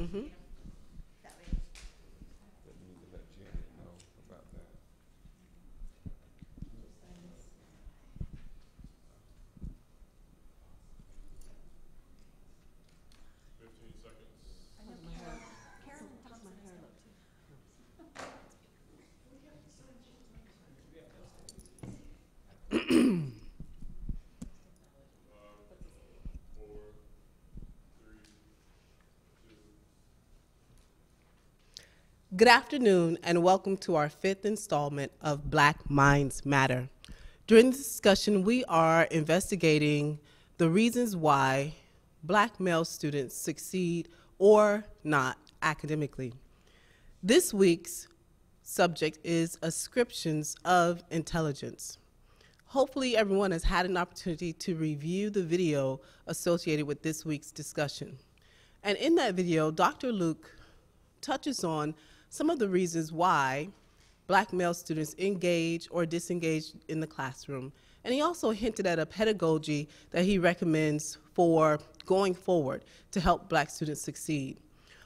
Mm-hmm. That way. That need to let Janet know about that. 15 seconds. I know Karen talks my hair up too. Four, three, two. Good afternoon, and welcome to our 5th installment of Black Minds Matter. During this discussion, we are investigating the reasons why Black male students succeed or not academically. This week's subject is ascriptions of intelligence. Hopefully everyone has had an opportunity to review the video associated with this week's discussion. And in that video, Dr. Luke touches on some of the reasons why Black male students engage or disengage in the classroom. And he also hinted at a pedagogy that he recommends for going forward to help Black students succeed.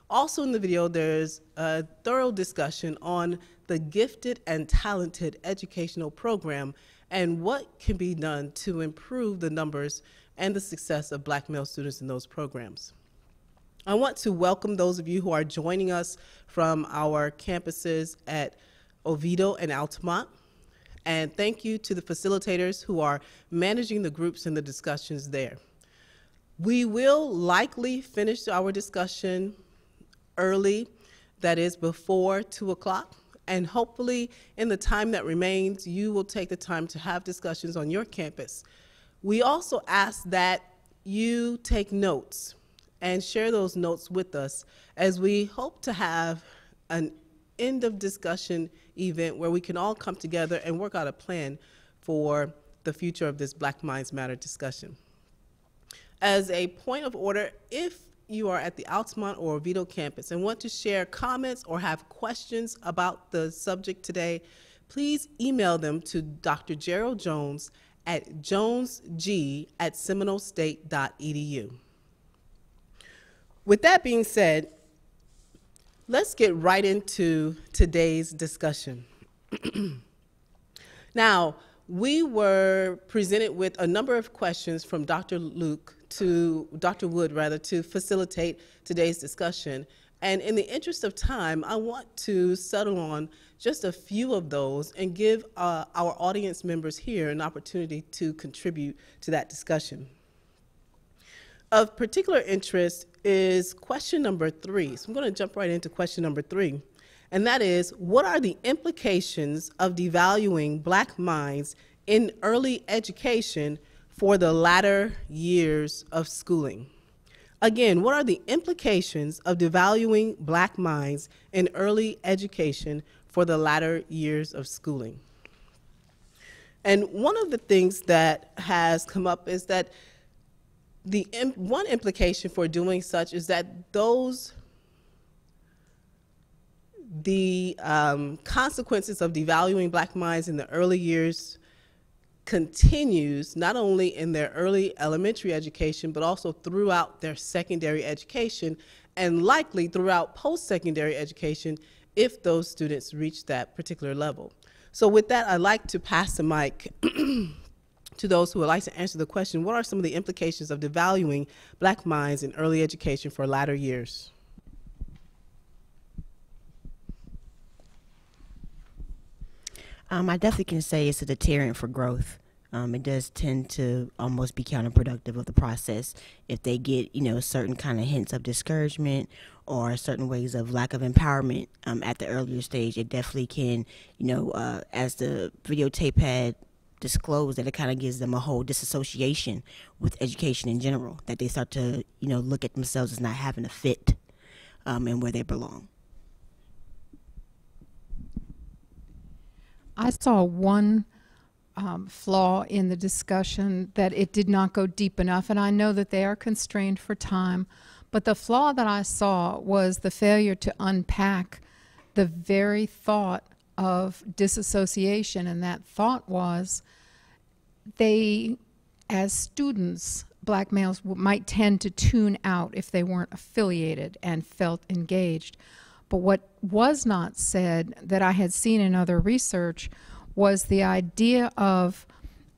Also in the video, there's a thorough discussion on the gifted and talented educational program and what can be done to improve the numbers and the success of Black male students in those programs. I want to welcome those of you who are joining us from our campuses at Oviedo and Altamont. And thank you to the facilitators who are managing the groups and the discussions there. We will likely finish our discussion early, that is before 2 o'clock. And hopefully in the time that remains, you will take the time to have discussions on your campus. We also ask that you take notes and share those notes with us as we hope to have an end of discussion event where we can all come together and work out a plan for the future of this Black Minds Matter discussion. As a point of order, if you are at the Altamont or Oviedo campus and want to share comments or have questions about the subject today, please email them to Dr. Gerald Jones at jonesg@seminolestate.edu. With that being said, let's get right into today's discussion. Now, we were presented with a number of questions from Dr. Wood, to facilitate today's discussion. And in the interest of time, I want to settle on just a few of those and give our audience members here an opportunity to contribute to that discussion. Of particular interest is question number 3. So I'm going to jump right into question number 3. And that is, what are the implications of devaluing Black minds in early education for the latter years of schooling? Again, what are the implications of devaluing Black minds in early education for the latter years of schooling? And one of the things that has come up is that one implication for doing such is that the consequences of devaluing Black minds in the early years continues not only in their early elementary education, but also throughout their secondary education, and likely throughout post-secondary education if those students reach that particular level. So with that, I'd like to pass the mic to those who would like to answer the question, what are some of the implications of devaluing Black minds in early education for latter years? I definitely can say it's a deterrent for growth. It does tend to almost be counterproductive of the process if they get, certain kind of hints of discouragement or certain ways of lack of empowerment at the earlier stage. It definitely can, as the videotape had disclosed, that it kind of gives them a whole disassociation with education in general, that they start to, look at themselves as not having a fit and where they belong. I saw one flaw in the discussion, that it did not go deep enough, and I know that they are constrained for time, but the flaw that I saw was the failure to unpack the very thought of disassociation, and that thought was they, as students, black males might tend to tune out if they weren't affiliated and felt engaged. But what was not said that I had seen in other research was the idea of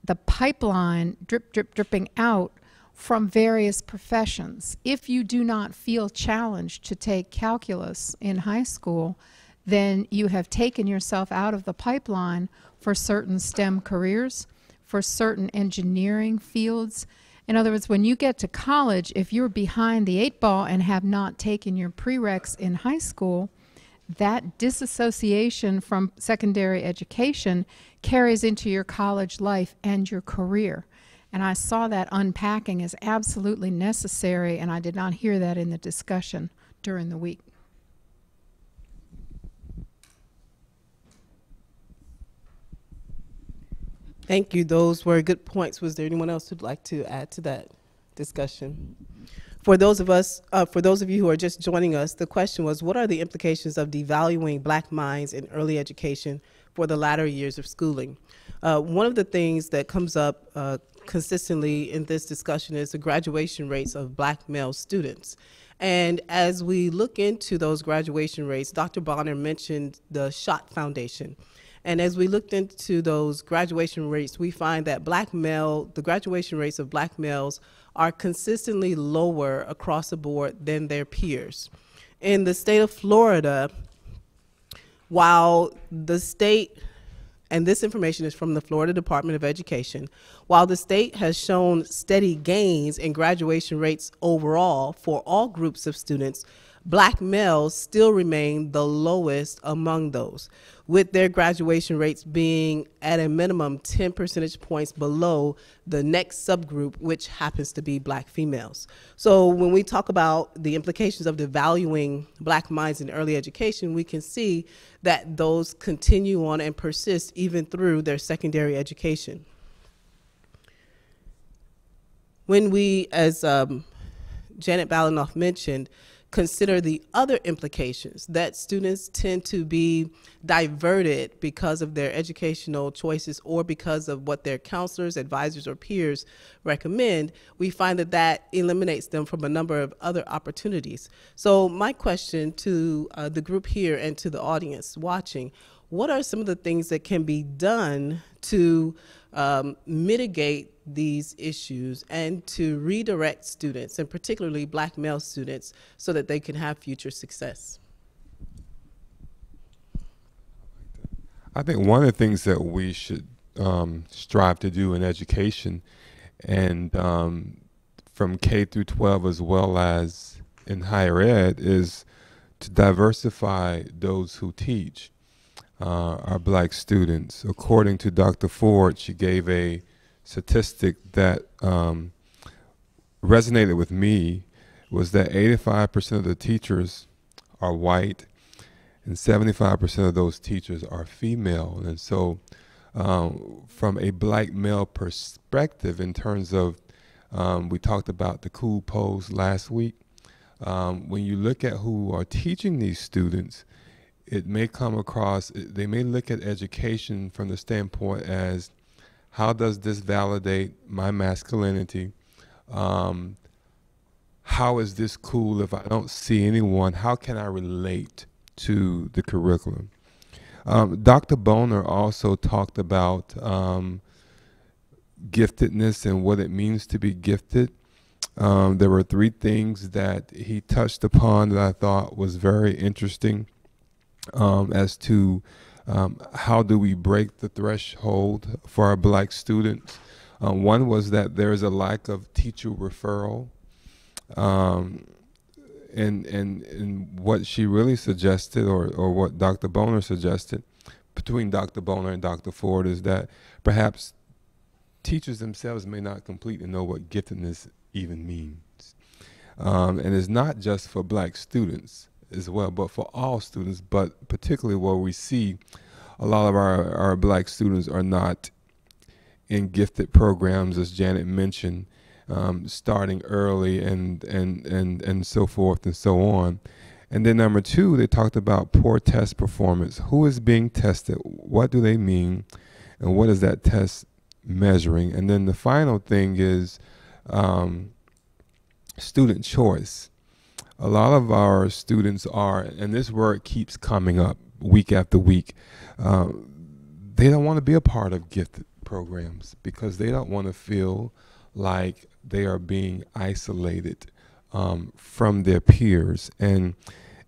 the pipeline dripping out from various professions. If you do not feel challenged to take calculus in high school, then you have taken yourself out of the pipeline for certain STEM careers, for certain engineering fields. In other words, when you get to college, if you're behind the 8 ball and have not taken your prereqs in high school, that disassociation from secondary education carries into your college life and your career. And I saw that unpacking as absolutely necessary, and I did not hear that in the discussion during the week. Thank you. Those were good points. Was there anyone else who'd like to add to that discussion? For those of you who are just joining us, the question was, what are the implications of devaluing black minds in early education for the latter years of schooling? One of the things that comes up consistently in this discussion is the graduation rates of black male students. And as we look into those graduation rates, Dr. Bonner mentioned the Schott Foundation. And as we looked into those graduation rates, we find that the graduation rates of black males are consistently lower across the board than their peers. In the state of Florida, while the state, and this information is from the Florida Department of Education, while the state has shown steady gains in graduation rates overall for all groups of students, black males still remain the lowest among those, with their graduation rates being at a minimum 10 percentage points below the next subgroup, which happens to be black females. So when we talk about the implications of devaluing black minds in early education, we can see that those continue on and persist even through their secondary education. When we, as Janet Balinoff mentioned, consider the other implications that students tend to be diverted because of their educational choices or because of what their counselors, advisors, or peers recommend, we find that that eliminates them from a number of other opportunities. So my question to the group here and to the audience watching, what are some of the things that can be done to mitigate these issues and to redirect students, and particularly black male students, so that they can have future success? I think one of the things that we should strive to do in education, and from K through 12 as well as in higher ed, is to diversify those who teach our black students. According to Dr. Ford, she gave a statistic that resonated with me, was that 85% of the teachers are white and 75% of those teachers are female. And so from a black male perspective, in terms of, we talked about the cool pose last week, when you look at who are teaching these students, it may come across, they may look at education from the standpoint as, how does this validate my masculinity? How is this cool if I don't see anyone? How can I relate to the curriculum? Dr. Boner also talked about giftedness and what it means to be gifted. There were 3 things that he touched upon that I thought was very interesting as to how do we break the threshold for our black students. One was that there is a lack of teacher referral. And what she really suggested, or what Dr. Boner suggested, between Dr. Boner and Dr. Ford, is that perhaps teachers themselves may not completely know what giftedness even means. And it's not just for black students as well, but for all students, but particularly where we see a lot of our black students are not in gifted programs, as Janet mentioned, starting early and so forth and so on. And then number 2, they talked about poor test performance. Who is being tested? What do they mean? And what is that test measuring? And then the final thing is student choice. A lot of our students are, and this word keeps coming up week after week, they don't want to be a part of gifted programs because they don't want to feel like they are being isolated from their peers. And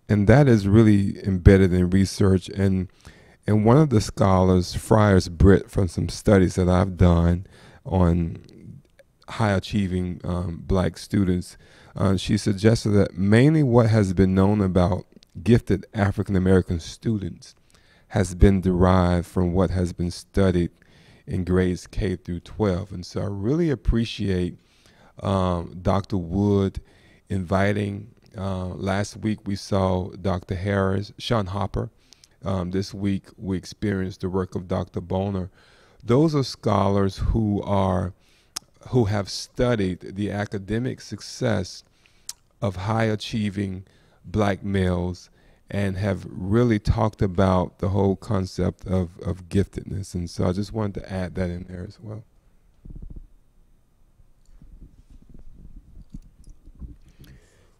that is really embedded in research. And one of the scholars, Friars Britt, from some studies that I've done on high achieving black students, she suggested that mainly what has been known about gifted African American students has been derived from what has been studied in grades K through 12. And so I really appreciate Dr. Wood inviting. Last week we saw Dr. Harris, Sean Hopper. This week we experienced the work of Dr. Boner. Those are scholars who have studied the academic success of high achieving black males and have really talked about the whole concept of giftedness. And so I just wanted to add that in there as well.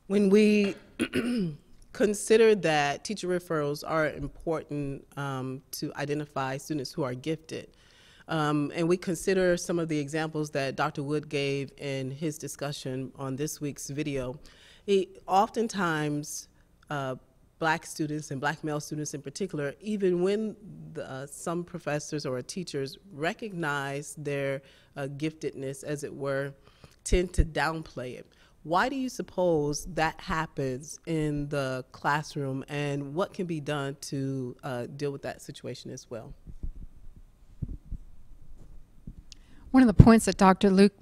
When we consider that teacher referrals are important to identify students who are gifted, and we consider some of the examples that Dr. Wood gave in his discussion on this week's video, oftentimes black students and black male students in particular, even when some professors or teachers recognize their giftedness, as it were, tend to downplay it. Why do you suppose that happens in the classroom, and what can be done to deal with that situation as well? One of the points that Dr. Luke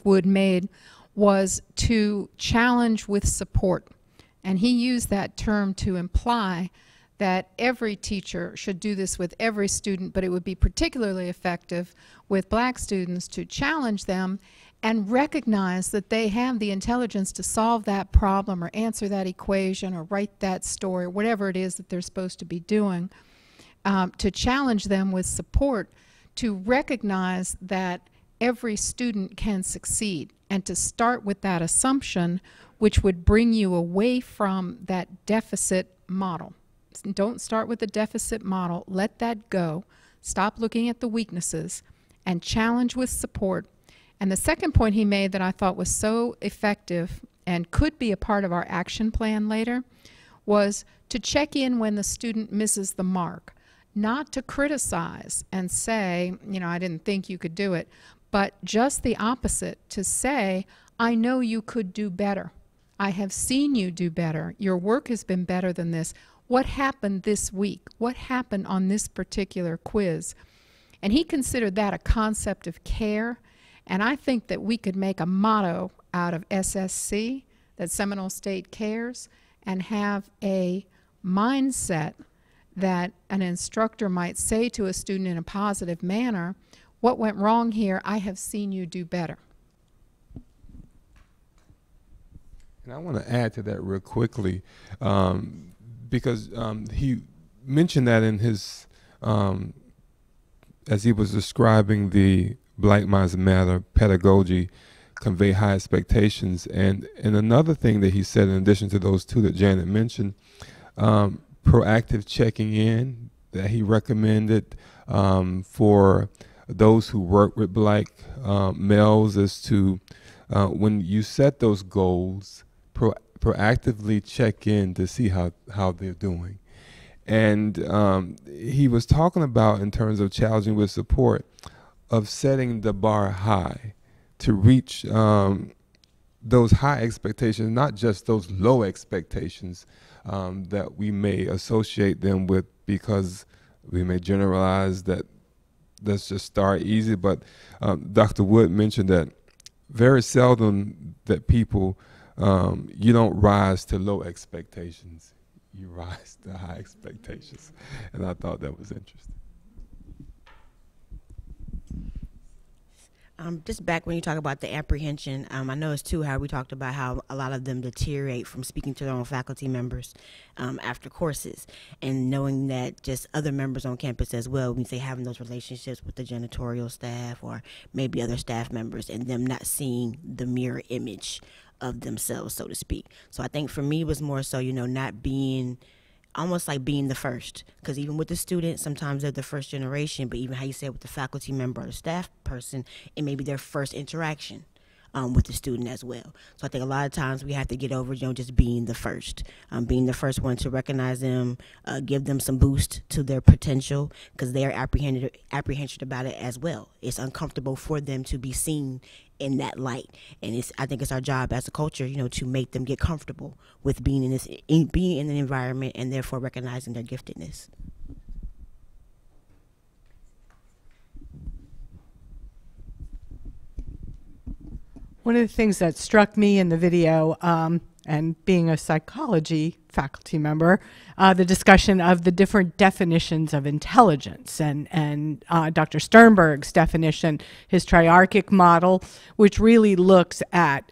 Wood made was to challenge with support. And he used that term to imply that every teacher should do this with every student, but it would be particularly effective with black students to challenge them and recognize that they have the intelligence to solve that problem or answer that equation or write that story, whatever it is that they're supposed to be doing, to challenge them with support, to recognize that every student can succeed, and to start with that assumption, which would bring you away from that deficit model. Don't start with the deficit model. Let that go. Stop looking at the weaknesses and challenge with support. And the second point he made that I thought was so effective and could be a part of our action plan later was to check in when the student misses the mark. Not to criticize and say, you know, I didn't think you could do it, but just the opposite, to say, I know you could do better. I have seen you do better. Your work has been better than this. What happened this week? What happened on this particular quiz? And he considered that a concept of care, and I think that we could make a motto out of SSC, that Seminole State Cares, and have a mindset that an instructor might say to a student in a positive manner, what went wrong here? I have seen you do better. And I want to add to that real quickly, because he mentioned that in his, as he was describing the Black Minds Matter pedagogy, convey high expectations. And another thing that he said, in addition to those two that Janet mentioned, proactive checking in that he recommended for those who work with black males, is to, when you set those goals, proactively check in to see how they're doing. And he was talking about, in terms of challenging with support, of setting the bar high to reach those high expectations, not just those low expectations that we may associate them with, because we may generalize that let's just start easy. But Dr. Wood mentioned that very seldom that people, you don't rise to low expectations, you rise to high expectations. And I thought that was interesting. Just back when you talk about the apprehension, I noticed too how we talked about how a lot of them deteriorate from speaking to their own faculty members after courses, and knowing that just other members on campus as well, when you say having those relationships with the janitorial staff or maybe other staff members, and them not seeing the mirror image of themselves, so to speak. So I think for me it was more so, not being almost like being the first, because even with the students, sometimes they're the first generation, but even how you say it with the faculty member or the staff person, it may be their first interaction with the student as well. So I think a lot of times we have to get over, just being the first one to recognize them, give them some boost to their potential, because they are apprehension about it as well. It's uncomfortable for them to be seen in that light, and I think it's our job as a culture, to make them get comfortable with being being in an environment, and therefore recognizing their giftedness. One of the things that struck me in the video, and being a psychology faculty member, the discussion of the different definitions of intelligence, and Dr. Sternberg's definition, his triarchic model, which really looks at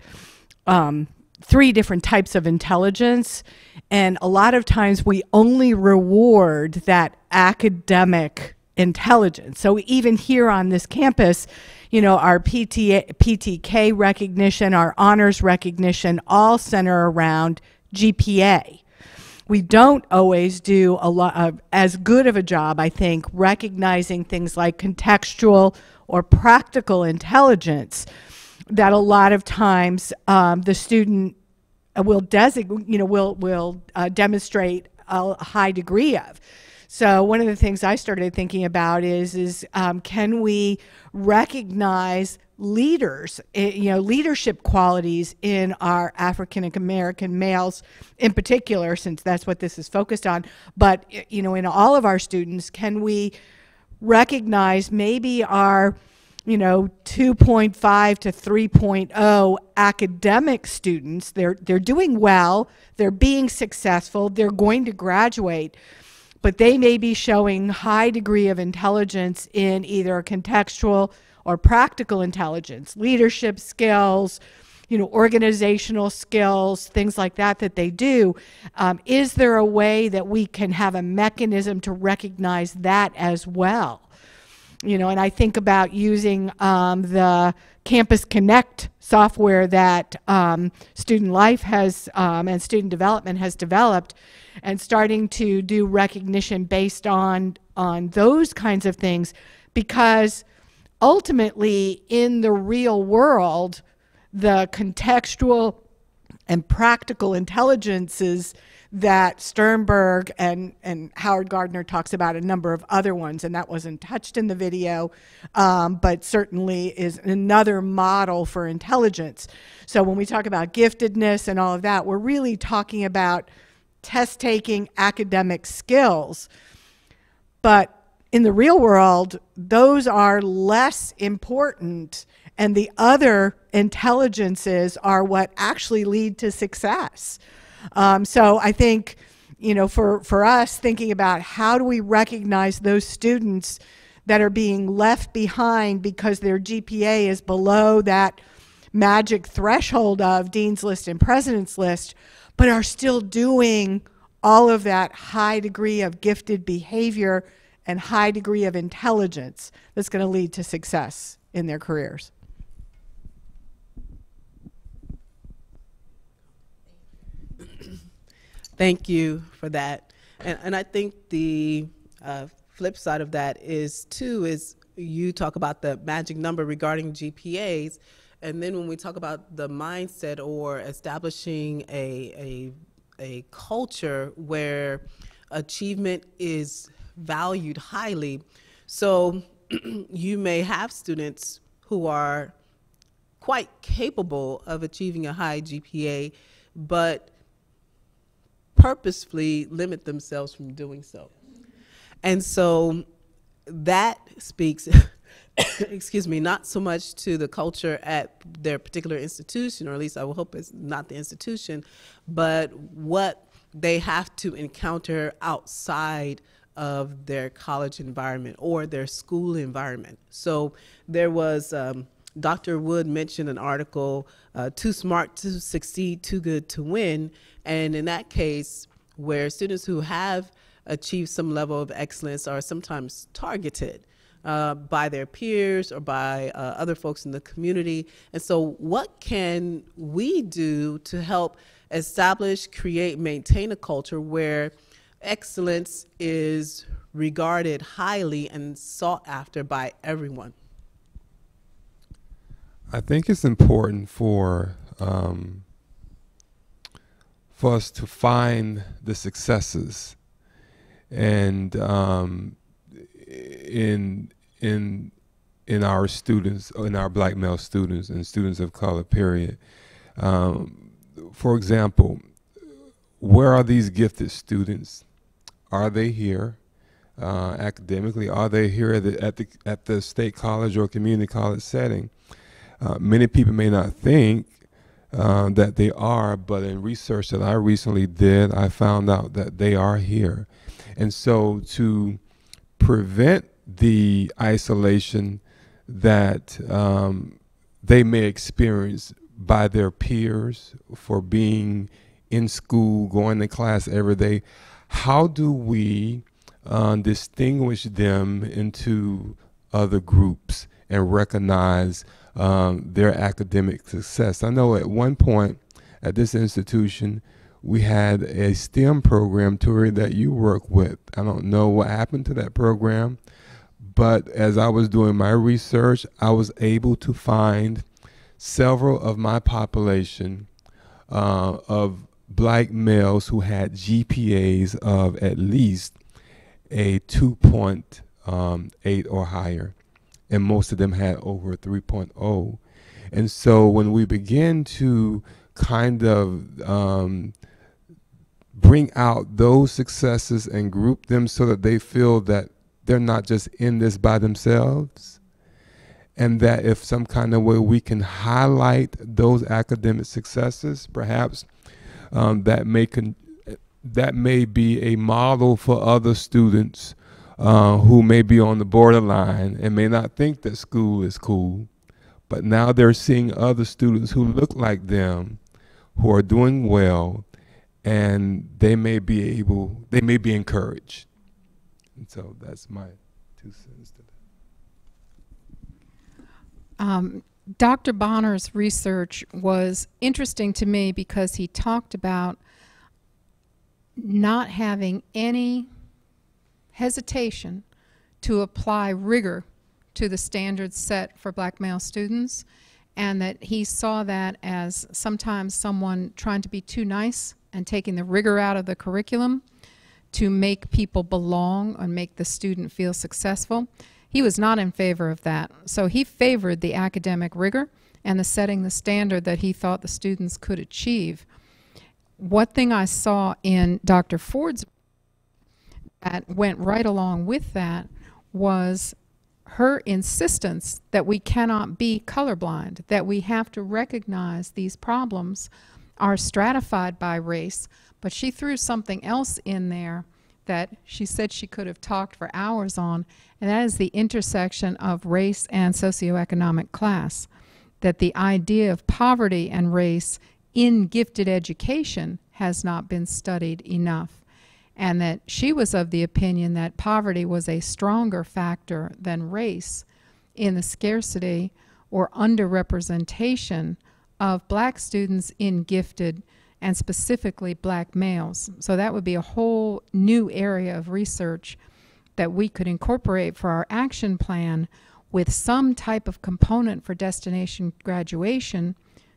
3 different types of intelligence. And a lot of times we only reward that academic intelligence. So even here on this campus, our PTK recognition, our honors recognition, all center around GPA. We don't always do a lot of as good of a job, I think, recognizing things like contextual or practical intelligence that a lot of times the student will demonstrate a high degree of. So one of the things I started thinking about is can we recognize leaders, leadership qualities in our African American males in particular, since that's what this is focused on, but in all of our students, can we recognize maybe our 2.5 to 3.0 academic students? They're doing well, they're being successful, they're going to graduate, but they may be showing high degree of intelligence in either contextual or practical intelligence, leadership skills, organizational skills, things like that they do. Is there a way that we can have a mechanism to recognize that as well? And I think about using the Campus Connect software that Student Life has and Student Development has developed, and starting to do recognition based on those kinds of things, because ultimately in the real world, the contextual and practical intelligences that Sternberg and Howard Gardner talks about, a number of other ones, and that wasn't touched in the video, but certainly is another model for intelligence. So when we talk about giftedness and all of that, we're really talking about test-taking academic skills. But in the real world, those are less important, and the other intelligences are what actually lead to success. So I think, for us, thinking about how do we recognize those students that are being left behind because their GPA is below that magic threshold of Dean's List and President's List, but are still doing all of that high degree of gifted behavior and high degree of intelligence that's going to lead to success in their careers. Thank you for that. And I think the flip side of that is you talk about the magic number regarding GPAs, and then when we talk about the mindset or establishing a culture where achievement is valued highly. So you may have students who are quite capable of achieving a high GPA, but purposefully limit themselves from doing so. And so that speaks, excuse me, not so much to the culture at their particular institution, or at least I will hope it's not the institution, but what they have to encounter outside of their college environment or their school environment. So there was Dr. Wood mentioned an article, Too Smart to Succeed, Too Good to Win. And in that case, where students who have achieved some level of excellence are sometimes targeted by their peers or by other folks in the community. And so what can we do to help establish, create, maintain a culture where excellence is regarded highly and sought after by everyone? I think it's important for us to find the successes and in our students, in our black male students and students of color, period. For example, where are these gifted students? Are they here academically? Are they here at the state college or community college setting? Many people may not think that they are, but in research that I recently did, I found out that they are here. And so to prevent the isolation that they may experience by their peers for being in school, going to class every day, how do we distinguish them into other groups and recognize their academic success? I know at one point at this institution, we had a STEM program, Tori, that you work with. I don't know what happened to that program, but as I was doing my research, I was able to find several of my population of black males who had GPAs of at least a 2.8 or higher, and most of them had over 3.0. And so when we begin to kind of bring out those successes and group them so that they feel that they're not just in this by themselves, and that if some kind of way we can highlight those academic successes, perhaps that may be a model for other students who may be on the borderline and may not think that school is cool, but now they're seeing other students who look like them, who are doing well, and they may be encouraged. And so that's my 2 cents to that. Dr. Bonner's research was interesting to me because he talked about not having any hesitation to apply rigor to the standards set for black male students, and that he saw that as sometimes someone trying to be too nice and taking the rigor out of the curriculum to make people belong and make the student feel successful. He was not in favor of that. So he favored the academic rigor and the setting the standard that he thought the students could achieve. One thing I saw in Dr. Ford's that went right along with that was her insistence that we cannot be colorblind, that we have to recognize these problems are stratified by race, but she threw something else in there that she said she could have talked for hours on, and that is the intersection of race and socioeconomic class. That the idea of poverty and race in gifted education has not been studied enough, and that she was of the opinion that poverty was a stronger factor than race in the scarcity or underrepresentation of black students in gifted, and specifically black males. So that would be a whole new area of research that we could incorporate for our action plan with some type of component for destination graduation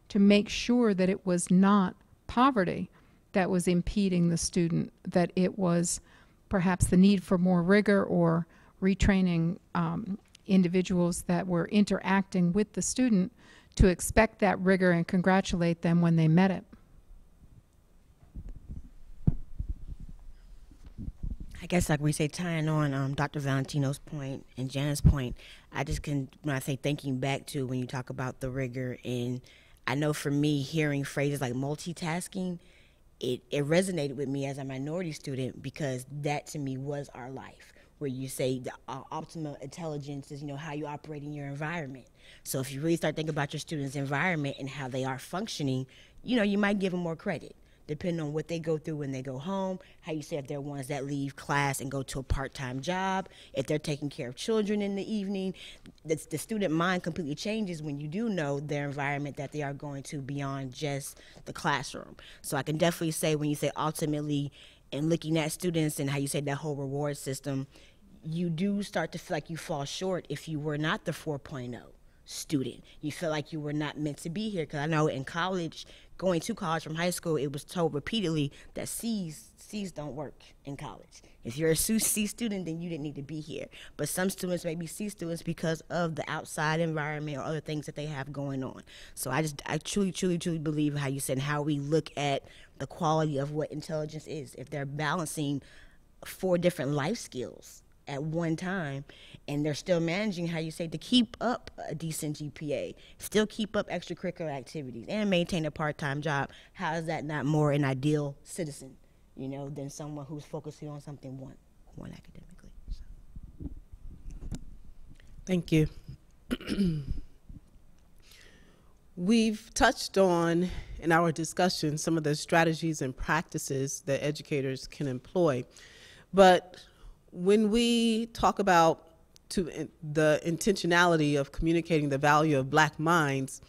to make sure that it was not poverty that was impeding the student, that it was perhaps the need for more rigor or retraining individuals that were interacting with the student to expect that rigor and congratulate them when they met it. I guess like we say, tying on Dr. Valentino's point and Jana's point, when I say thinking back to when you talk about the rigor, and I know for me, hearing phrases like multitasking, it resonated with me as a minority student, because that to me was our life. where you say the optimal intelligence is, how you operate in your environment. So if you really start thinking about your students' environment and how they are functioning, you might give them more credit, depending on what they go through when they go home, how you say if they're ones that leave class and go to a part-time job, if they're taking care of children in the evening. The student mind completely changes when you do know their environment that they are going to beyond just the classroom. So I can definitely say when you say ultimately, and looking at students and how you say that whole reward system, you do start to feel like you fall short if you were not the 4.0 student. You feel like you were not meant to be here, because I know in college, going to college from high school, it was told repeatedly that C's don't work in college. If you're a C student, then you didn't need to be here. But some students may be C students because of the outside environment or other things that they have going on. So I truly, truly, truly believe how you said how we look at the quality of what intelligence is. If they're balancing 4 different life skills at one time, and they're still managing, how you say, to keep up a decent GPA, still keep up extracurricular activities, and maintain a part-time job, how is that not more an ideal citizen, than someone who's focusing on something one academically? So. Thank you. We've touched on in our discussion some of the strategies and practices that educators can employ, but when we talk about the intentionality of communicating the value of Black minds,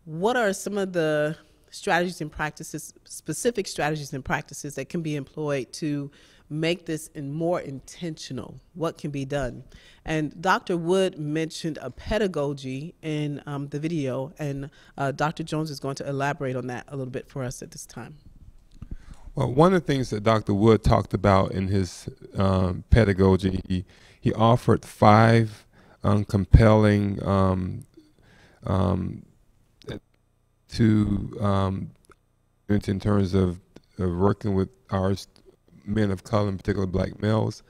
what are some of the strategies and practices, specific strategies and practices that can be employed to make this more intentional? What can be done? And Dr. Wood mentioned a pedagogy in the video, and Dr. Jones is going to elaborate on that a little bit for us at this time. Well, one of the things that Dr. Wood talked about in his pedagogy, he offered 5 compelling in terms of working with our men of color, in particular Black males.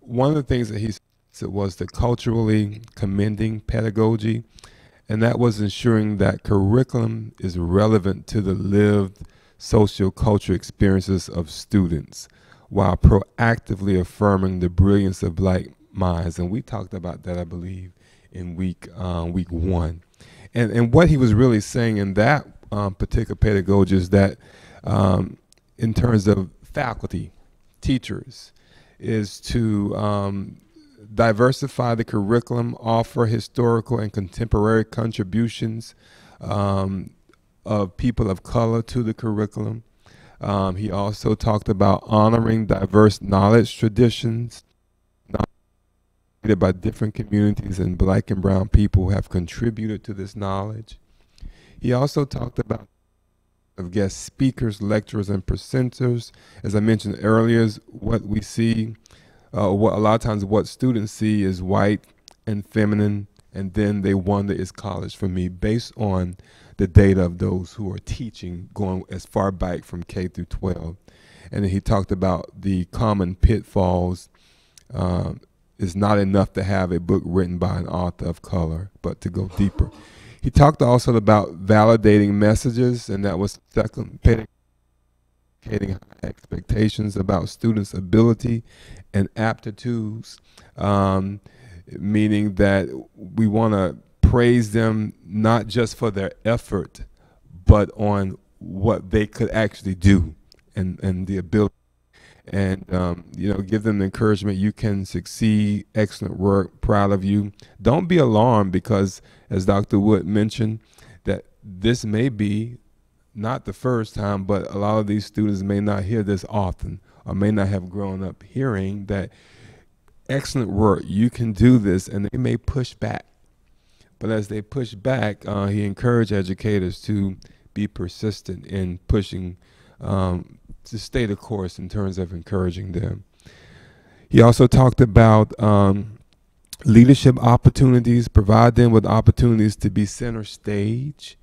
One of the things that he said was the culturally commending pedagogy, and that was ensuring that curriculum is relevant to the lived socio-cultural experiences of students while proactively affirming the brilliance of Black minds. And we talked about that, I believe, in week 1. And what he was really saying in that particular pedagogy is that in terms of faculty, teachers, is to diversify the curriculum, offer historical and contemporary contributions of people of color to the curriculum. He also talked about honoring diverse knowledge traditions by different communities, and Black and brown people who have contributed to this knowledge. He also talked about guest speakers, lecturers, and presenters. As I mentioned earlier, what we see, what a lot of times what students see is white and feminine, and then they wonder, is college for me, based on the data of those who are teaching going as far back from K through 12. And then he talked about the common pitfalls. It's not enough to have a book written by an author of color, but to go deeper. He talked also about validating messages, and that was second, communicating expectations about students' ability and aptitudes, meaning that we want to praise them not just for their effort, but on what they could actually do and the ability. And, give them the encouragement, you can succeed, excellent work, proud of you. Don't be alarmed because, as Dr. Wood mentioned, that this may be not the first time, but a lot of these students may not hear this often or may not have grown up hearing that excellent work, you can do this, and they may push back. But as they push back, he encouraged educators to be persistent in pushing to stay the course in terms of encouraging them. He also talked about leadership opportunities, provide them with opportunities to be center stage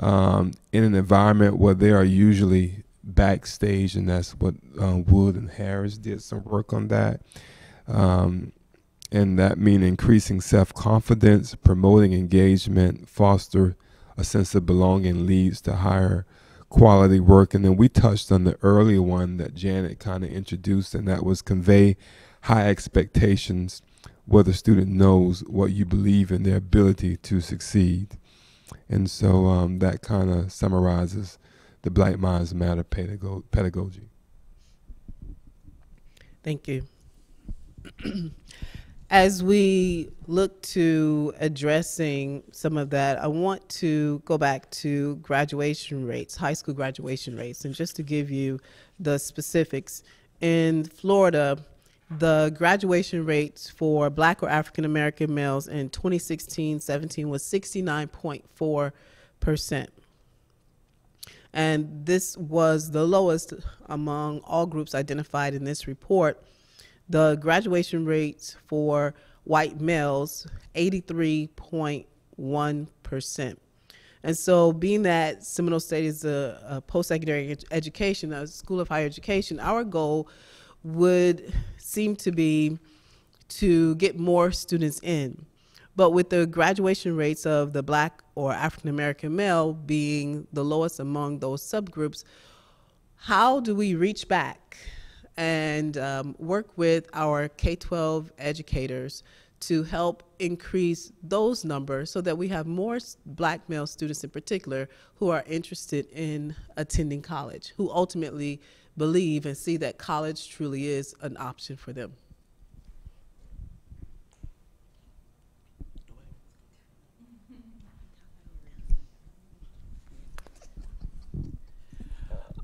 in an environment where they are usually backstage, and that's what Wood and Harris did some work on that. And that means increasing self-confidence, promoting engagement, foster a sense of belonging leads to higher quality work. And then we touched on the earlier one that Janet kind of introduced, and that was convey high expectations where the student knows what you believe in their ability to succeed. And so that kind of summarizes the Black Minds Matter pedagogy. Thank you. As we look to addressing some of that, I want to go back to graduation rates, high school graduation rates, and just to give you the specifics. In Florida, the graduation rates for Black or African American males in 2016-17 was 69.4%. And this was the lowest among all groups identified in this report. The graduation rates for white males, 83.1%. And so being that Seminole State is a post-secondary education, a school of higher education, our goal would seem to be to get more students in. But with the graduation rates of the Black or African American male being the lowest among those subgroups, how do we reach back and work with our K-12 educators to help increase those numbers so that we have more Black male students in particular who are interested in attending college, who ultimately believe and see that college truly is an option for them?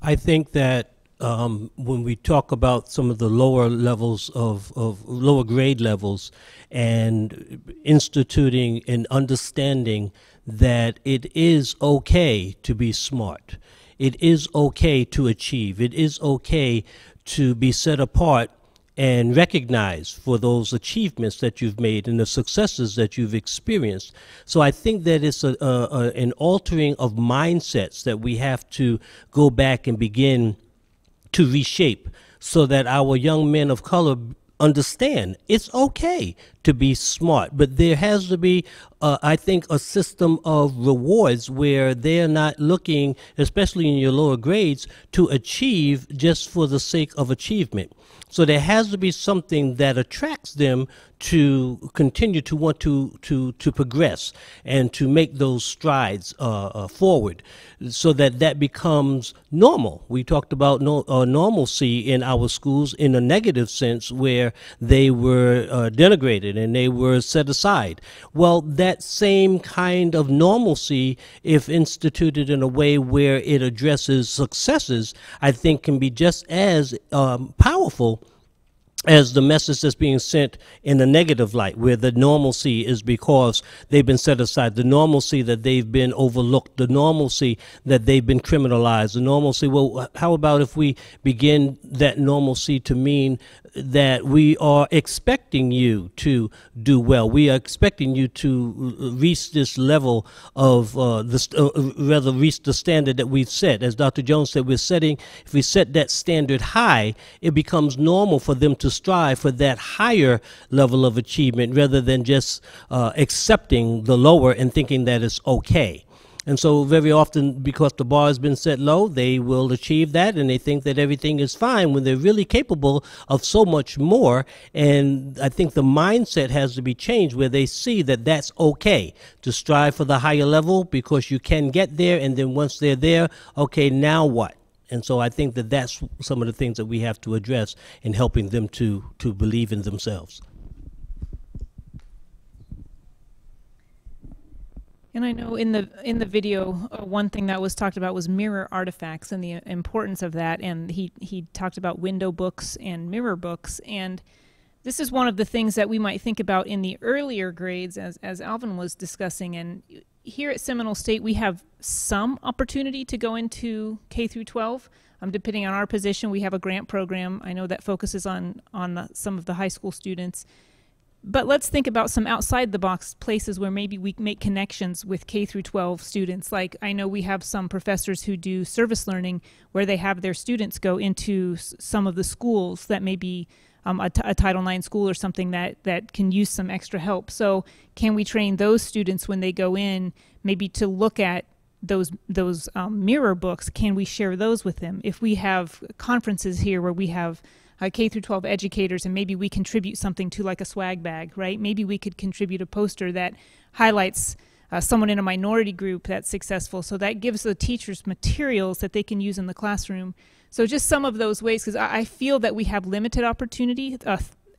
I think that when we talk about some of the lower levels of lower grade levels and instituting and understanding that it is okay to be smart, it is okay to achieve, it is okay to be set apart and recognized for those achievements that you've made and the successes that you've experienced. So I think that it's an altering of mindsets that we have to go back and begin to reshape so that our young men of color understand it's okay to be smart, but there has to be, I think, a system of rewards where they're not looking, especially in your lower grades, to achieve just for the sake of achievement. So there has to be something that attracts them to continue to want to progress and to make those strides forward, so that that becomes normal. We talked about normalcy in our schools in a negative sense, where they were denigrated and they were set aside. Well, that same kind of normalcy, if instituted in a way where it addresses successes, I think can be just as powerful as the message that's being sent in a negative light, where the normalcy is because they've been set aside, the normalcy that they've been overlooked, the normalcy that they've been criminalized, the normalcy. Well, how about if we begin that normalcy to mean that we are expecting you to do well. We are expecting you to reach this level of, rather reach the standard that we've set. As Dr. Jones said, if we set that standard high, it becomes normal for them to strive for that higher level of achievement rather than just accepting the lower and thinking that it's okay. And so very often, because the bar has been set low, they will achieve that and they think that everything is fine when they're really capable of so much more. And I think the mindset has to be changed where they see that that's okay to strive for the higher level because you can get there. And then once they're there, okay, now what? And so I think that that's some of the things that we have to address in helping them to believe in themselves. And I know in the video, one thing that was talked about was mirror artifacts and the importance of that. And he talked about window books and mirror books. And this is one of the things that we might think about in the earlier grades, as Alvin was discussing. And here at Seminole State, we have some opportunity to go into K through 12. Depending on our position, we have a grant program. I know that focuses on some of the high school students. But let's think about some outside the box places where maybe we make connections with K through 12 students. Like I know we have some professors who do service learning where they have their students go into some of the schools that may be a Title IX school or something that can use some extra help. So can we train those students when they go in maybe to look at those mirror books? Can we share those with them? If we have conferences here where we have K through 12 educators, and maybe we contribute something to like a swag bag, right? Maybe we could contribute a poster that highlights someone in a minority group that's successful. So that gives the teachers materials that they can use in the classroom. So just some of those ways, because I feel that we have limited opportunity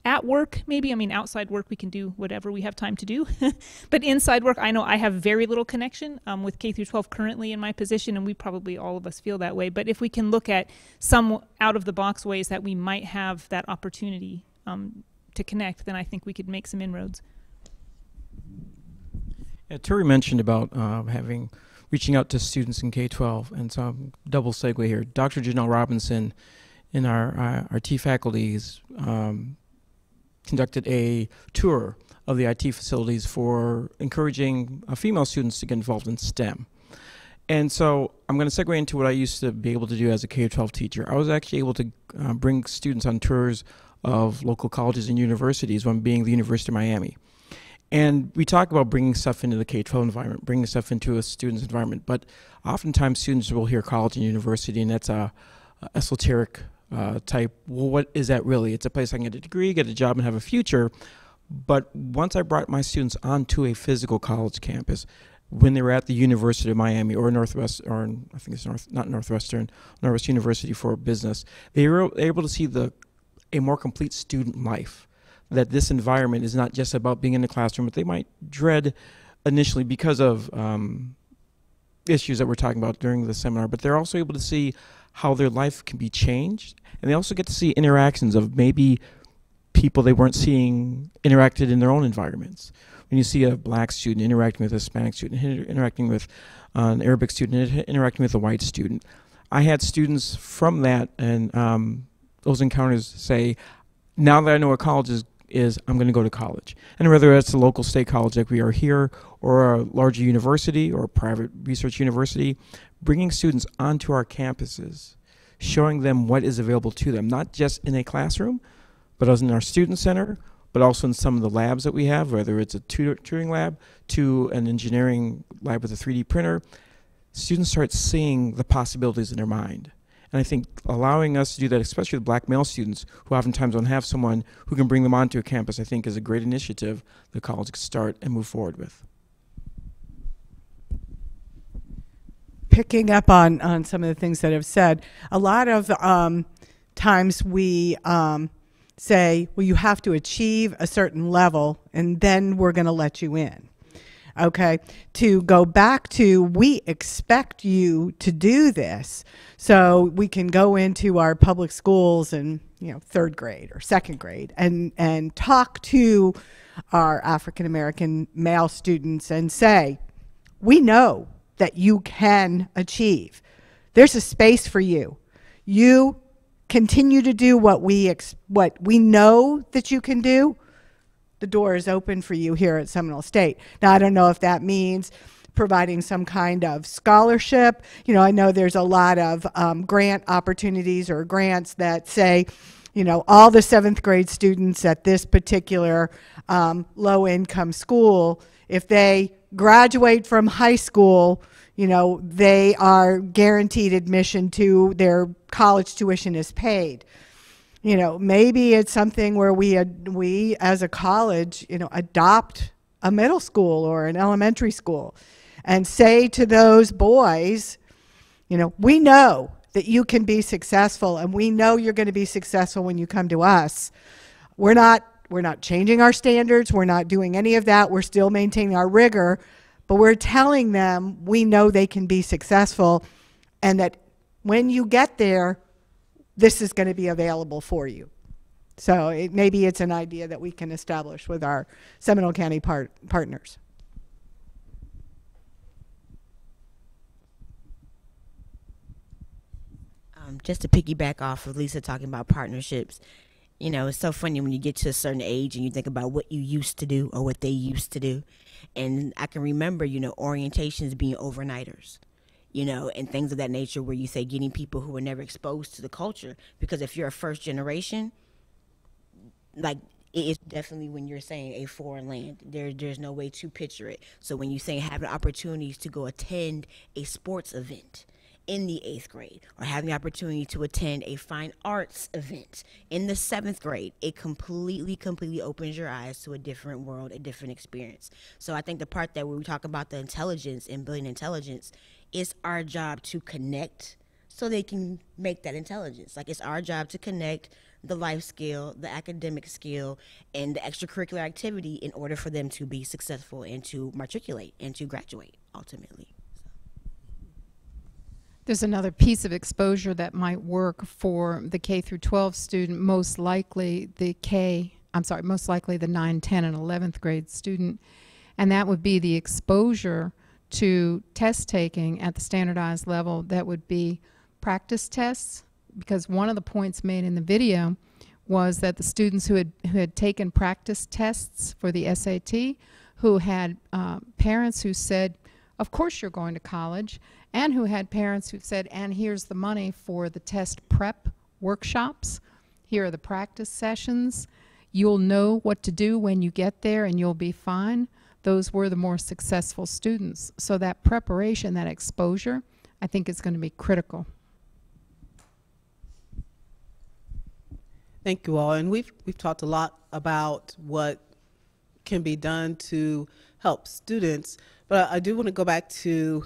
at work, maybe. I mean, outside work, we can do whatever we have time to do. But inside work, I know I have very little connection with K through 12 currently in my position, and we probably all of us feel that way. But if we can look at some out of the box ways that we might have that opportunity to connect, then I think we could make some inroads. Yeah, Terry mentioned about reaching out to students in K-12, and so double segue here. Dr. Janelle Robinson in our IT faculties conducted a tour of the IT facilities for encouraging female students to get involved in STEM. And so I'm going to segue into what I used to be able to do as a K-12 teacher. I was actually able to bring students on tours of local colleges and universities, one being the University of Miami. And we talk about bringing stuff into the K-12 environment, bringing stuff into a student's environment, but oftentimes students will hear college and university, and that's a esoteric type, well, what is that really? It's a place I can get a degree, get a job, and have a future. But once I brought my students onto a physical college campus, when they were at the University of Miami or Northwest, or I think it's not Northwestern, Northwest University for Business, they were able to see a more complete student life. That this environment is not just about being in the classroom, but they might dread initially because of issues that we're talking about during the seminar, but they're also able to see how their life can be changed. And they also get to see interactions of maybe people they weren't seeing interacted in their own environments. When you see a black student interacting with a Hispanic student, interacting with an Arabic student, interacting with a white student. I had students from that and those encounters say, now that I know what college is I'm going to go to college. And whether it's a local state college like we are here, or a larger university or a private research university, bringing students onto our campuses, showing them what is available to them, not just in a classroom, but as in our student center, but also in some of the labs that we have, whether it's a tutoring lab to an engineering lab with a 3D printer. Students start seeing the possibilities in their mind. And I think allowing us to do that, especially with black male students who oftentimes don't have someone who can bring them onto a campus, I think is a great initiative the college can start and move forward with. Picking up on some of the things that I've said, a lot of times we say, well, you have to achieve a certain level and then we're going to let you in. Okay, to go back to, we expect you to do this so we can go into our public schools in, third grade or second grade and talk to our African American male students and say, we know that you can achieve. There's a space for you. You continue to do what we know that you can do. The door is open for you here at Seminole State. Now, I don't know if that means providing some kind of scholarship. I know there's a lot of grant opportunities or grants that say, all the 7th grade students at this particular low-income school, if they graduate from high school, they are guaranteed admission to their college tuition is paid. Maybe it's something where we as a college, adopt a middle school or an elementary school and say to those boys, we know that you can be successful and we know you're going to be successful when you come to us. We're not changing our standards. We're not doing any of that. We're still maintaining our rigor, but we're telling them we know they can be successful and that when you get there, this is going to be available for you. So maybe it's an idea that we can establish with our Seminole County partners. Just to piggyback off of Lisa talking about partnerships, it's so funny when you get to a certain age and you think about what you used to do or what they used to do. And I can remember, orientations being overnighters. And things of that nature where you say getting people who were never exposed to the culture. Because if you're a first generation, like it's definitely when you're saying a foreign land, there's no way to picture it. So when you say having opportunities to go attend a sports event in the 8th grade, or having the opportunity to attend a fine arts event in the 7th grade, it completely opens your eyes to a different world, a different experience. So I think the part that when we talk about the intelligence and building intelligence, it's our job to connect so they can make that intelligence. Like, it's our job to connect the life skill, the academic skill, and the extracurricular activity in order for them to be successful and to matriculate and to graduate ultimately. There's another piece of exposure that might work for the K through 12 student, most likely the 9, 10, and 11th grade student, and that would be the exposure to test taking at the standardized level. That would be practice tests, because one of the points made in the video was that the students who had taken practice tests for the SAT, who had parents who said, of course you're going to college, and who had parents who said, and here's the money for the test prep workshops. Here are the practice sessions. You'll know what to do when you get there and you'll be fine. Those were the more successful students. So that preparation, that exposure, I think is going to be critical. Thank you all. And we've talked a lot about what can be done to help students, but I do want to go back to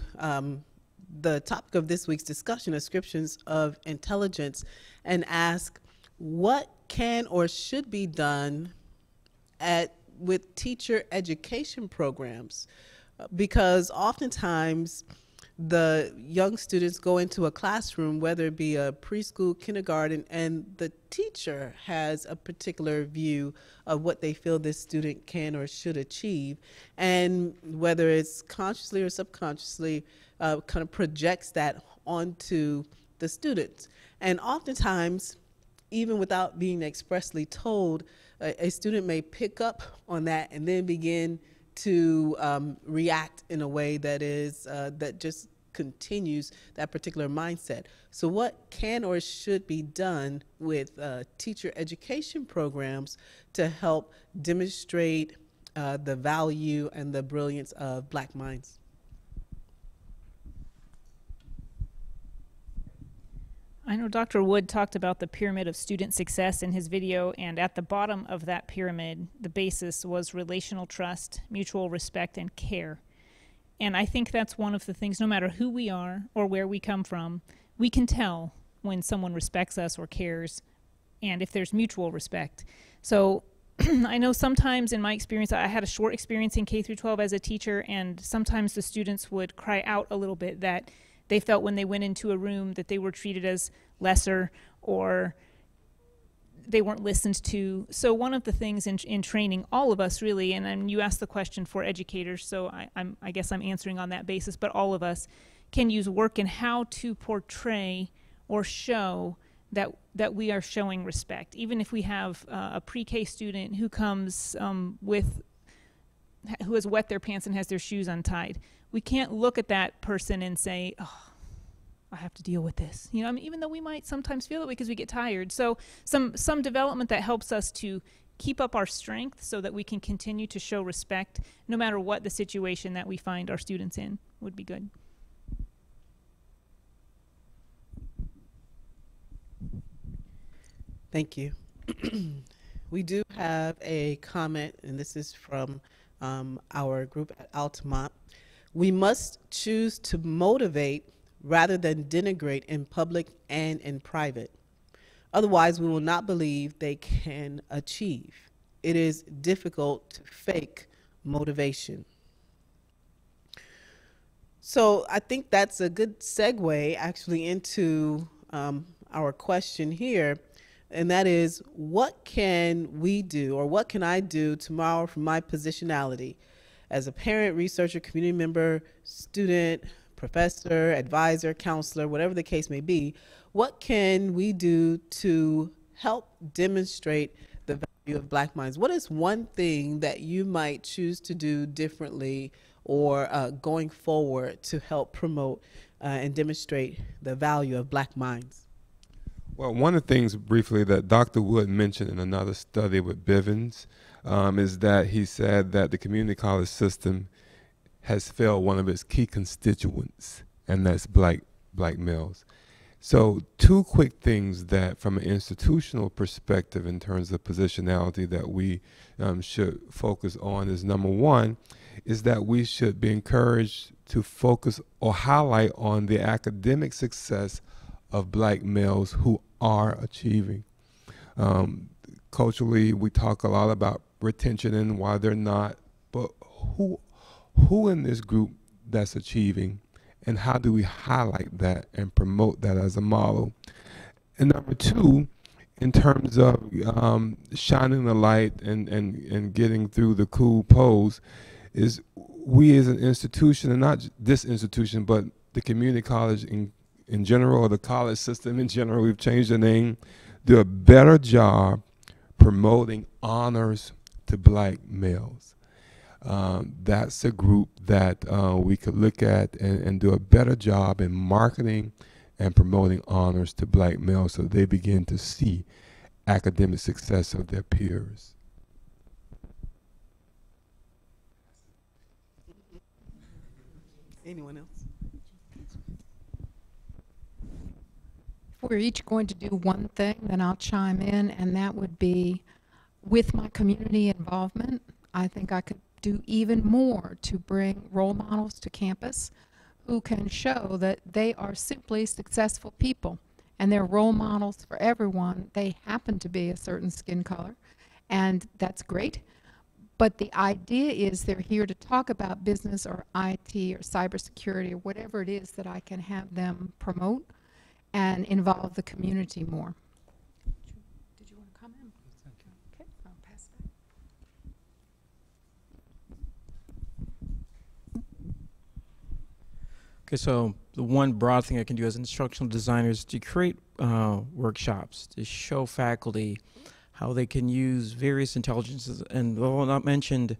the topic of this week's discussion, descriptions of intelligence, and ask what can or should be done with teacher education programs, because oftentimes the young students go into a classroom, whether it be a preschool, kindergarten, and the teacher has a particular view of what they feel this student can or should achieve, and whether it's consciously or subconsciously kind of projects that onto the students. And oftentimes, even without being expressly told, a student may pick up on that and then begin to react in a way that is that just continues that particular mindset. So what can or should be done with teacher education programs to help demonstrate the value and the brilliance of Black minds? I know Dr. Wood talked about the pyramid of student success in his video, and at the bottom of that pyramid, the basis was relational trust, mutual respect, and care. And I think that's one of the things, no matter who we are or where we come from, we can tell when someone respects us or cares, and if there's mutual respect. So I know sometimes in my experience, I had a short experience in K through 12 as a teacher, and sometimes the students would cry out a little bit that they felt when they went into a room that they were treated as lesser or they weren't listened to. So one of the things in training all of us really, and you asked the question for educators, so I guess I'm answering on that basis, but all of us can use work in how to portray or show that we are showing respect. Even if we have a pre-K student who comes who has wet their pants and has their shoes untied, we can't look at that person and say, oh, I have to deal with this. You know, I mean, even though we might sometimes feel that way because we get tired. So some development that helps us to keep up our strength so that we can continue to show respect no matter what the situation that we find our students in would be good. Thank you. We do have a comment, and this is from our group at Altamont. We must choose to motivate rather than denigrate in public and in private. Otherwise, we will not believe they can achieve. It is difficult to fake motivation. So I think that's a good segue actually into our question here, and that is, what can we do, or what can I do tomorrow from my positionality as a parent, researcher, community member, student, professor, advisor, counselor, whatever the case may be? What can we do to help demonstrate the value of Black minds? What is one thing that you might choose to do differently or going forward to help promote and demonstrate the value of Black minds? Well, one of the things briefly that Dr. Wood mentioned in another study with Bivens is that he said that the community college system has failed one of its key constituents, and that's Black black males. So two quick things that from an institutional perspective in terms of positionality that we should focus on is number one, is that we should be encouraged to focus or highlight on the academic success of black males who are achieving. Culturally, we talk a lot about retention and why they're not, but who in this group that's achieving, and how do we highlight that and promote that as a model? And number two, in terms of shining the light and getting through the cool pose, is we as an institution, and not this institution, but the community college in general, or the college system in general, we've changed the name, do a better job promoting honors to black males. That's a group that we could look at and do a better job in marketing and promoting honors to black males so they begin to see academic success of their peers. Anyone else? If we're each going to do one thing, then I'll chime in, and that would be with my community involvement. I think I could do even more to bring role models to campus who can show that they are simply successful people and they're role models for everyone. They happen to be a certain skin color, and that's great. But the idea is they're here to talk about business or IT or cybersecurity or whatever it is that I can have them promote and involve the community more. Did you want to comment? Okay, I'll pass that. Okay, so the one broad thing I can do as instructional designer is to create workshops to show faculty how they can use various intelligences. And though not mentioned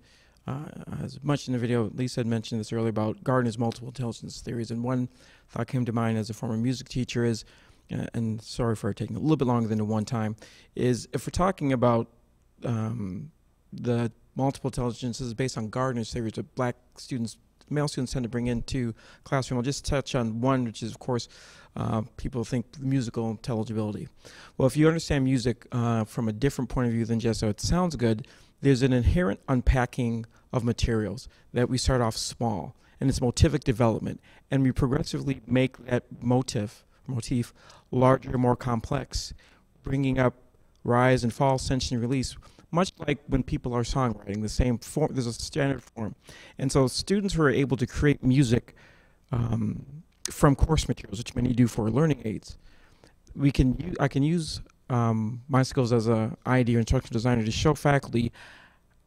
as much in the video, Lisa had mentioned this earlier about Gardner's multiple intelligence theories. And one thought came to mind as a former music teacher is, and sorry for taking a little bit longer than the one time, is if we're talking about the multiple intelligences based on Gardner's theories that black students, male students tend to bring into classroom. I'll just touch on one, which is, of course, people think musical intelligibility. Well, if you understand music from a different point of view than just so it sounds good, there's an inherent unpacking of materials that we start off small, and it's motivic development, and we progressively make that motif larger, more complex, bringing up rise and fall, tension, release, much like when people are songwriting, the same form, there's a standard form. And so students who are able to create music from course materials, which many do for learning aids, I can use my skills as a ID or instructional designer to show faculty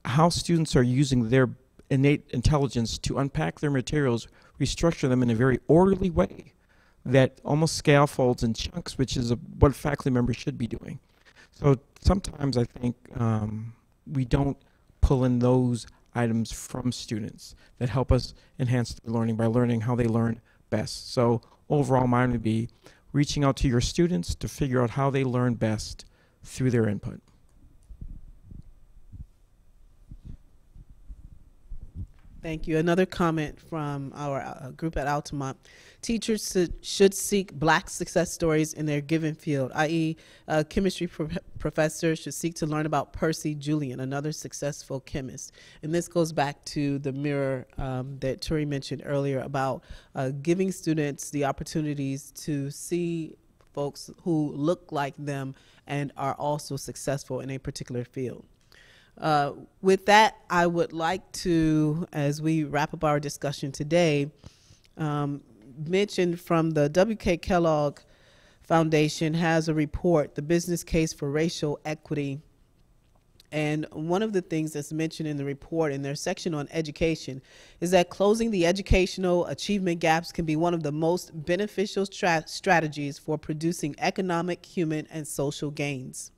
how students are using their innate intelligence to unpack their materials, restructure them in a very orderly way that almost scaffolds in chunks, which is what faculty members should be doing. So sometimes I think we don't pull in those items from students that help us enhance their learning by learning how they learn best. So overall, mine would be reaching out to your students to figure out how they learn best through their input. Thank you. Another comment from our group at Altamont. Teachers should seek black success stories in their given field, i.e. a chemistry professor should seek to learn about Percy Julian, another successful chemist. And this goes back to the mirror that Turi mentioned earlier about giving students the opportunities to see folks who look like them and are also successful in a particular field. With that, I would like to, as we wrap up our discussion today, mention from the W.K. Kellogg Foundation has a report, The Business Case for Racial Equity. And one of the things that's mentioned in the report in their section on education is that closing the educational achievement gaps can be one of the most beneficial strategies for producing economic, human, and social gains.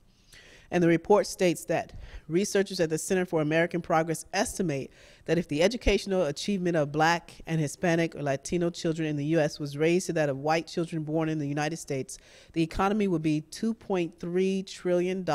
And the report states that researchers at the Center for American Progress estimate that if the educational achievement of Black and Hispanic or Latino children in the U.S. was raised to that of white children born in the United States, the economy would be $2.3 trillion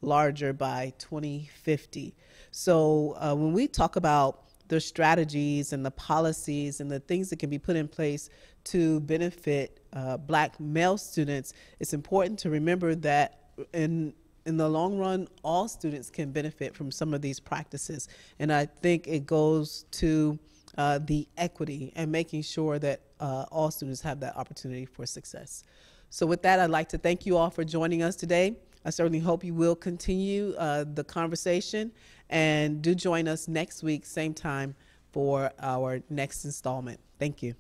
larger by 2050. So when we talk about the strategies and the policies and the things that can be put in place to benefit black male students, it's important to remember that in the long run, all students can benefit from some of these practices. And I think it goes to the equity and making sure that all students have that opportunity for success. So with that, I'd like to thank you all for joining us today. I certainly hope you will continue the conversation, and do join us next week, same time, for our next installment. Thank you.